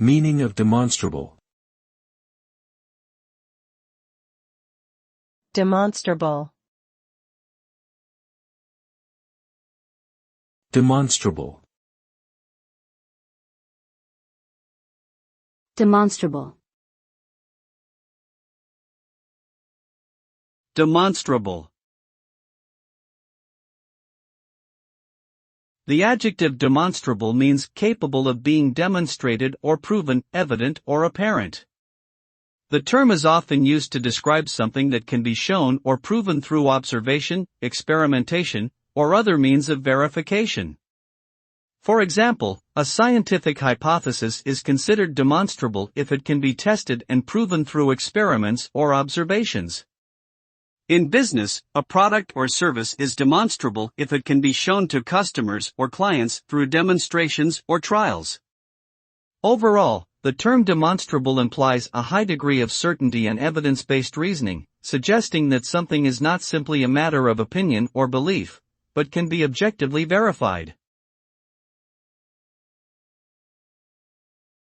Meaning of demonstrable. Demonstrable. Demonstrable. Demonstrable. Demonstrable. The adjective demonstrable means capable of being demonstrated or proven, evident or apparent. The term is often used to describe something that can be shown or proven through observation, experimentation, or other means of verification. For example, a scientific hypothesis is considered demonstrable if it can be tested and proven through experiments or observations. In business, a product or service is demonstrable if it can be shown to customers or clients through demonstrations or trials. Overall, the term demonstrable implies a high degree of certainty and evidence-based reasoning, suggesting that something is not simply a matter of opinion or belief, but can be objectively verified.